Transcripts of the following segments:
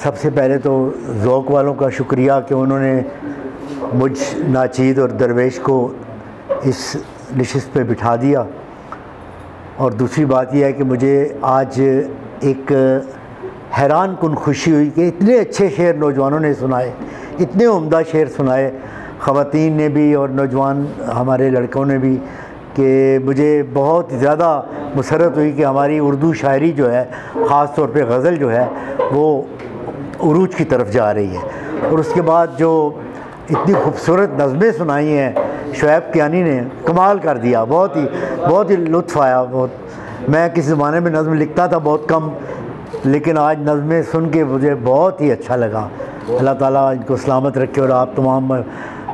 सबसे पहले तो ज़ौक़ वालों का शुक्रिया कि उन्होंने मुझ नाचीद और दरवेश को इस नशिस्त पे बिठा दिया। और दूसरी बात यह है कि मुझे आज एक हैरान कुन खुशी हुई कि इतने अच्छे शेर नौजवानों ने सुनाए, इतने उम्दा शेर सुनाए, ख़वातीन ने भी और नौजवान हमारे लड़कों ने भी, कि मुझे बहुत ज़्यादा मुसरत हुई कि हमारी उर्दू शायरी जो है, ख़ास तौर पे गज़ल जो है, वो उरूज की तरफ जा रही है। और उसके बाद जो इतनी खूबसूरत नज़में सुनाई हैं शुएब कियानी ने, कमाल कर दिया। बहुत ही लुत्फ़ आया। मैं किसी ज़माने में नज़म लिखता था बहुत कम, लेकिन आज नज़में सुन के मुझे बहुत ही अच्छा लगा। अल्लाह ताला इनको सलामत रखे और आप तमाम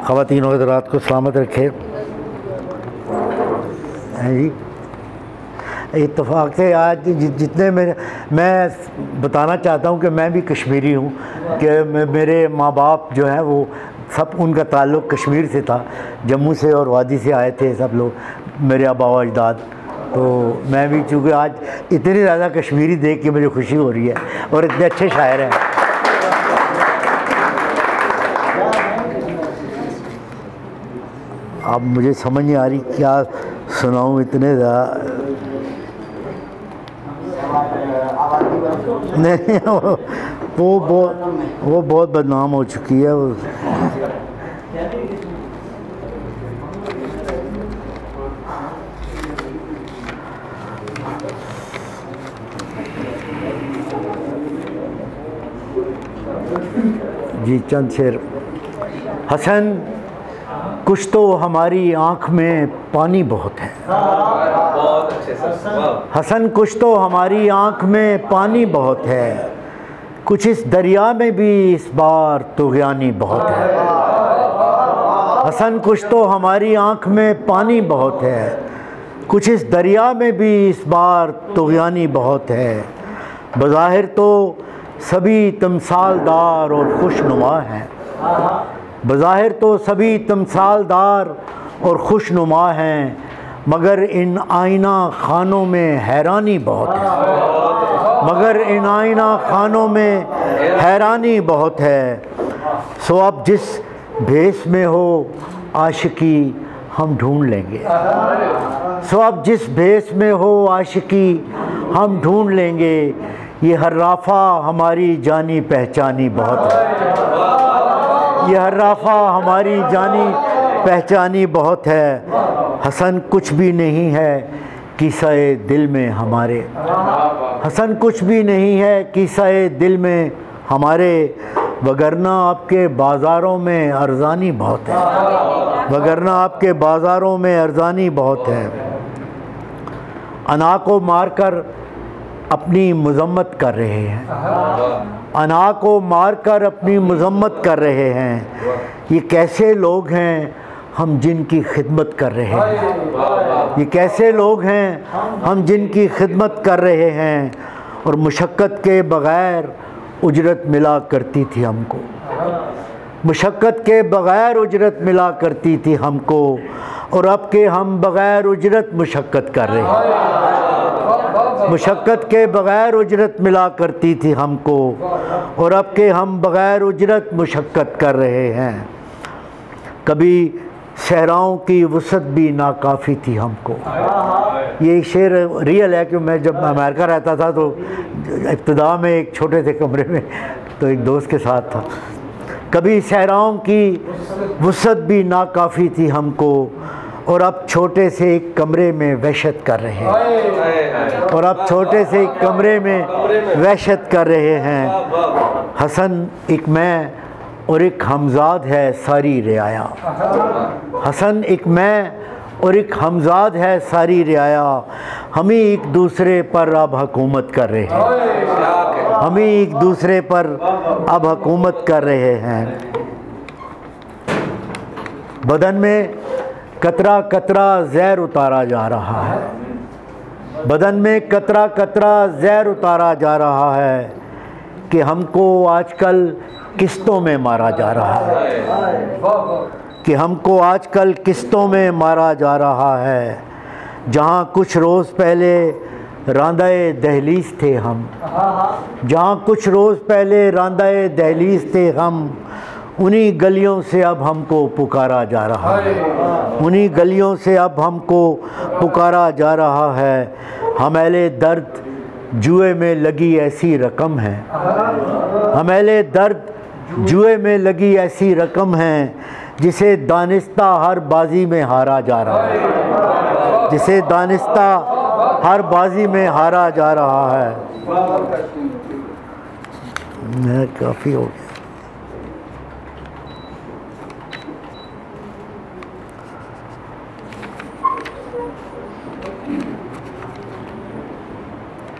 ख़वातीन और हज़रात को सलामत रखे। जी इत्तफ़ाक़ से आज जितने मैं बताना चाहता हूँ कि मैं भी कश्मीरी हूँ, कि मेरे माँ बाप जो हैं वो सब, उनका ताल्लुक़ कश्मीर से था, जम्मू से और वादी से आए थे सब लोग, मेरे आबा व अजदाद। तो मैं भी, चूँकि आज इतनी ज़्यादा कश्मीरी देख के मुझे खुशी हो रही है और इतने अच्छे शायर हैं। अब मुझे समझ नहीं आ रही क्या सुनाऊँ, इतने ज़्यादा नहीं, वो बहुत बदनाम हो चुकी है वो। जी चंद शेर। हसन कुछ तो हमारी आँख में पानी बहुत है, बहुत अच्छे सर। हसन कुछ तो हमारी आँख में पानी बहुत है, कुछ इस दरिया में भी इस बार तुग़यानी बहुत है। हसन कुछ तो हमारी आँख में पानी बहुत है, कुछ इस दरिया में भी इस बार तुग़यानी बहुत है। बज़ाहिर तो सभी तमसालदार और खुशनुमा हैं, बज़ाहिर तो सभी तमसालदार और खुशनुमा हैं, मगर इन आईना खानों में हैरानी बहुत है, मगर इन आईना खानों में हैरानी बहुत है। सो अब जिस भेस में हो आशिकी हम ढूंढ लेंगे, सो अब जिस भेस में हो आशिकी हम ढूंढ लेंगे, ये हर्राफा हमारी जानी पहचानी बहुत है, ये हर्राफा हमारी जानी पहचानी बहुत है। हसन कुछ भी नहीं है किस्सा-ए दिल में हमारे, हसन कुछ भी नहीं है किस्सा-ए दिल में हमारे, वगरना आपके बाज़ारों में अरज़ानी बहुत है, वगरना आपके बाज़ारों में अरज़ानी बहुत है। अना को मारकर अपनी मज़म्मत कर रहे हैं, अना को मारकर अपनी मज़म्मत कर रहे हैं, ये कैसे लोग हैं हम जिनकी खिदमत कर रहे हैं, ये कैसे लोग हैं हम जिनकी खिदमत कर रहे हैं। और मुशक्क़त के बग़ैर उजरत मिला करती थी हमको, मुशक्क़त के बग़ैर उजरत मिला करती थी हमको, और अब के हम बग़ैर उजरत मुशक्क़त कर रहे हैं, मुशक्क़त के बग़ैर उजरत मिला करती थी हमको, और अब के हम बग़ैर उजरत मुशक्क़त कर रहे हैं। कभी सहराओं की वुसअत भी नाकाफ़ी थी हमको। ये शेर रियल है कि मैं जब अमेरिका रहता था तो इब्तिदा में एक छोटे से कमरे में तो एक दोस्त के साथ था। कभी सहराओं की वुसअत भी नाकाफ़ी थी हमको, और अब छोटे से एक कमरे में वहशत कर रहे हैं, और अब छोटे से एक कमरे में वहशत कर रहे हैं। हसन एक मैं और एक हमजाद है सारी रियाया, हसन एक मैं और एक हमजाद है सारी रियाया, हम ही एक दूसरे पर अब हुकूमत कर रहे हैं, हम ही एक दूसरे पर अब हुकूमत कर रहे हैं। बदन में कतरा कतरा ज़हर उतारा जा रहा है, बदन में कतरा कतरा ज़हर उतारा जा रहा है, कि हमको आजकल किस्तों में मारा जा रहा है, कि हमको आजकल किस्तों में मारा जा रहा है। जहाँ कुछ रोज़ पहले रांदाए दहलीज थे हम, जहाँ कुछ रोज़ पहले रांदाए दहलीज थे हम, उन्हीं गलियों से अब हमको पुकारा जा रहा है, उन्हीं गलियों से अब हमको पुकारा जा रहा है। हमेले दर्द जुए में लगी ऐसी रकम है, हमेले दर्द जुए में लगी ऐसी रकम है, जिसे दानिस्ता हर बाजी में हारा जा रहा है, जिसे दानिस्ता हर बाजी में हारा जा रहा है। मैं काफ़ी हो गया।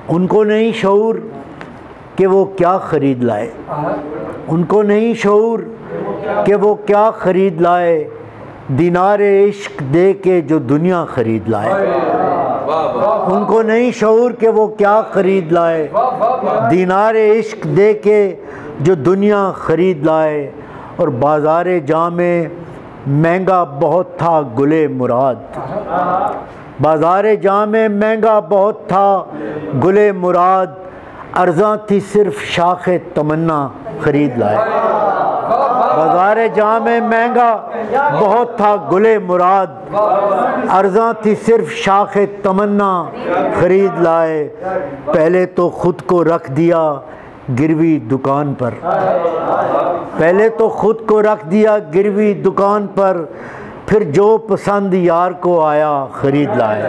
उनको नहीं शऊर कि वो क्या ख़रीद लाए, उनको नहीं शऊर कि वो क्या ख़रीद लाए, दिनारे इश्क दे के जो दुनिया ख़रीद लाए। उनको नहीं शऊर कि वो क्या ख़रीद लाए, दिनारे इश्क दे के जो दुनिया ख़रीद लाए। और बाज़ारे जामे महंगा बहुत था गुले मुराद, बाज़ारे जामे महंगा बहुत था गुले मुराद, अर्ज़ां थी सिर्फ शाख तमन्ना ख़रीद लाए। बाज़ारे जामे महंगा बहुत था गुले मुराद, अर्ज़ां थी सिर्फ शाख तमन्ना ख़रीद लाए। पहले तो ख़ुद को रख दिया गिरवी दुकान पर, पहले तो ख़ुद को रख दिया गिरवी दुकान पर, फिर जो पसंद यार को आया ख़रीद लाए।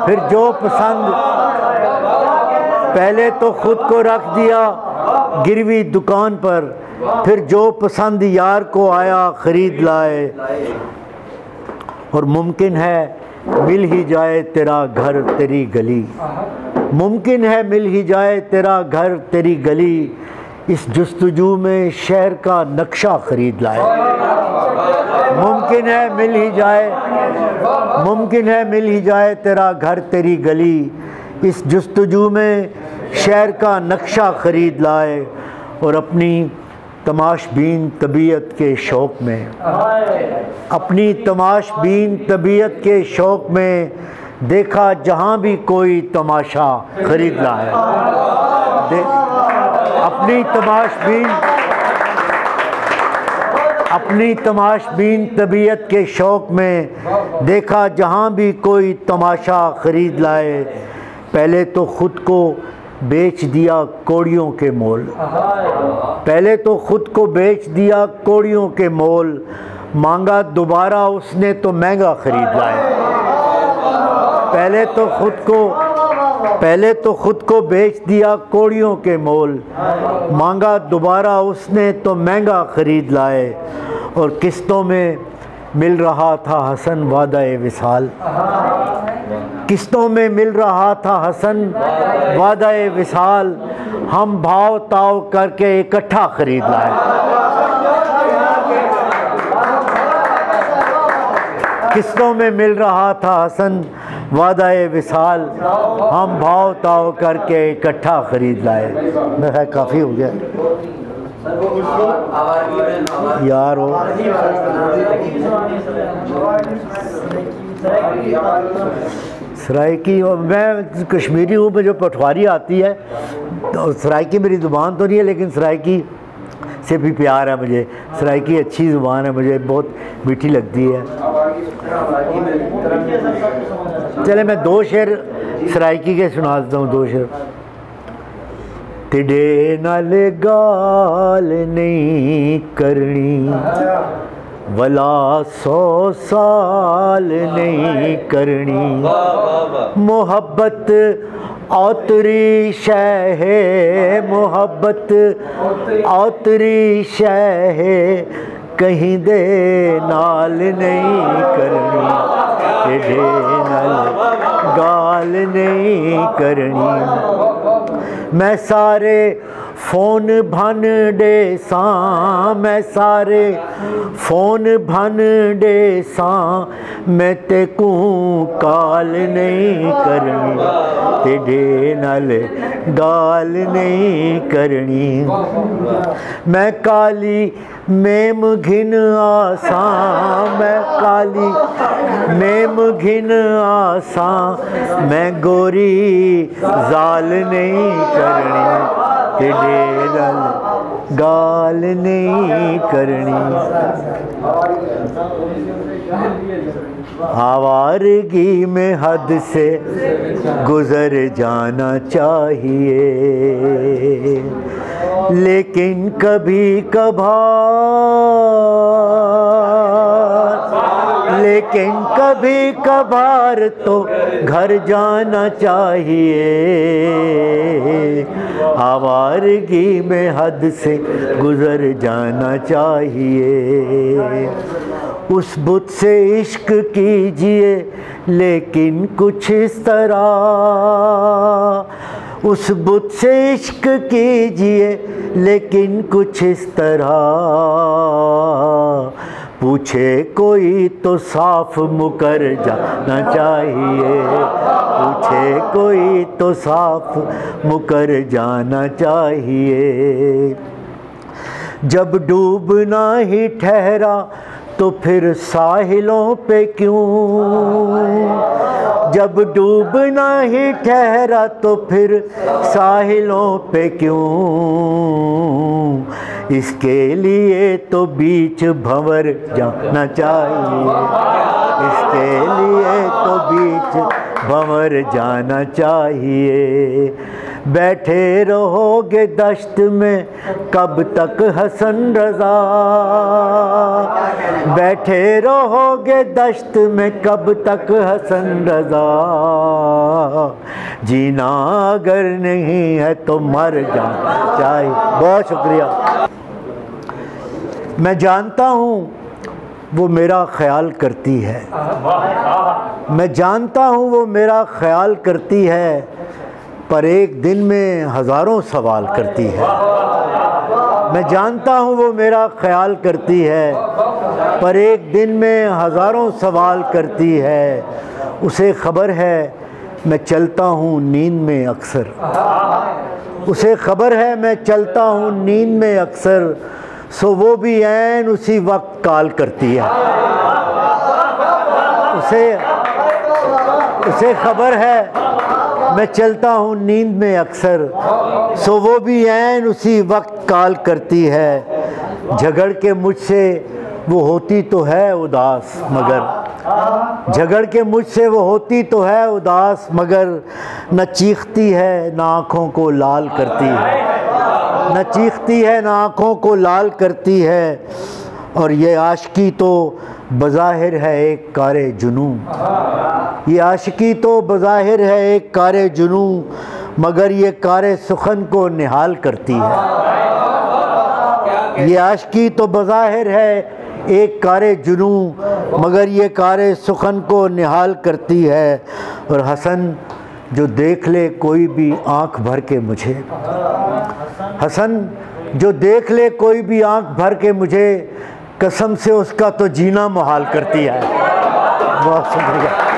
फिर जो पसंद, पहले तो ख़ुद को रख दिया गिरवी दुकान पर, फिर जो पसंद यार को आया ख़रीद लाए। और मुमकिन है मिल ही जाए तेरा घर तेरी गली, मुमकिन है मिल ही जाए तेरा घर तेरी गली, इस जुस्तजू में शहर का नक्शा ख़रीद लाए। मुमकिन है मिल ही जाए, मुमकिन है मिल ही जाए तेरा घर तेरी गली, इस जुस्तजू में शहर का नक्शा ख़रीद लाए। और अपनी तमाशबीन तबीयत के शौक़ में, अपनी तमाशबीन तबीयत के शौक़ में, देखा जहाँ भी कोई तमाशा ख़रीद लाए। अपनी तमाशबीन, अपनी तमाशबीन तबीयत के शौक़ में, देखा जहाँ भी कोई तमाशा ख़रीद लाए। पहले तो ख़ुद को बेच दिया कौड़ियों के मोल, पहले तो ख़ुद को बेच दिया कौड़ियों के मोल, मांगा दोबारा उसने तो महंगा ख़रीद लाए। पहले तो ख़ुद को, पहले तो ख़ुद को बेच दिया कौड़ियों के मोल, मांगा दोबारा उसने तो महंगा ख़रीद लाए। और किस्तों में मिल रहा था हसन वादाए विसाल, किस्तों में मिल रहा था हसन वादाए विसाल, हम भाव ताव करके इकट्ठा ख़रीद लाए। किस्तों में मिल रहा था हसन वादाए विसाल, हम भाव ताव करके इकट्ठा ख़रीद लाए। मैं काफ़ी हो गया यार हो। सराइकी, और मैं कश्मीरी हूँ, मुझे पटवारी आती है, तो सराइकी मेरी ज़ुबान तो नहीं है, लेकिन सराइकी से भी प्यार है मुझे। सराइकी अच्छी ज़ुबान है, मुझे बहुत मीठी लगती है। चले मैं दो शेर सराइकी के सुना देता हूँ, दो शेर। तेरे नाल गाल नहीं करनी, वला 100 साल नहीं करनी, मोहब्बत औतरी शह है, मोहब्बत औतरी शह है, कहीं दे नाल नहीं करनी, तेरे नाल गाल नहीं करनी। मैं सारे फोन भन डे सां मैं सारे फोन भन डे सां मैं ते को काल नहीं करनी तेरे नाल गाल नहीं करनी मैं काली मेम घिन आसां मैं काली मेम घिन आसां मैं गोरी जाल नहीं करनी तेरे नाल गाल नहीं करनी आवारगी में हद से गुजर जाना चाहिए लेकिन कभी कभार तो घर जाना चाहिए आवारगी में हद से गुजर जाना चाहिए उस बुत से इश्क कीजिए लेकिन कुछ इस तरह उस बुत से इश्क कीजिए लेकिन कुछ इस तरह पूछे कोई तो साफ मुकर जाना चाहिए पूछे कोई तो साफ मुकर जाना चाहिए जब डूबना ही ठहरा तो फिर साहिलों पे क्यों जब डूबना ही ठहरा तो फिर साहिलों पे क्यों इसके लिए तो बीच भंवर जाना चाहिए इसके लिए तो बीच भंवर जाना चाहिए बैठे रहोगे दश्त में कब तक हसन रज़ा बैठे रहोगे दश्त में कब तक हसन रज़ा जीना अगर नहीं है तो मर जाना चाहिए। बहुत शुक्रिया। मैं जानता हूँ वो मेरा ख्याल करती है मैं जानता हूँ वो मेरा ख्याल करती है पर एक दिन में हज़ारों सवाल करती है मैं जानता हूँ वो मेरा ख्याल करती है पर एक दिन में हज़ारों सवाल करती है उसे ख़बर है मैं चलता हूँ नींद में अक्सर उसे ख़बर है मैं चलता हूँ नींद में अक्सर सो वो भी ऐन उसी वक्त कॉल करती है उसे ख़बर है मैं चलता हूँ नींद में अक्सर सो वो भी ऐन उसी वक्त कॉल करती है झगड़ के मुझसे वो होती तो है उदास मगर झगड़ के मुझसे वो होती तो है उदास मगर न चीखती है न आँखों को लाल करती है न चीखती है न आँखों को लाल करती है और ये आशिकी तो बज़ाहिर है एक कारे जुनू ये आशिकी तो बज़ाहिर है एक कारे जुनू मगर ये कारे सुखन को निहाल करती है ये आशिकी तो बज़ाहिर है एक कारे जुनू मगर ये कारे सुखन को निहाल करती है और हसन जो देख ले कोई भी आँख भर के मुझे हसन जो देख ले कोई भी आँख भर के मुझे कसम से उसका तो जीना मुहाल करती है। बहुत शुक्रिया।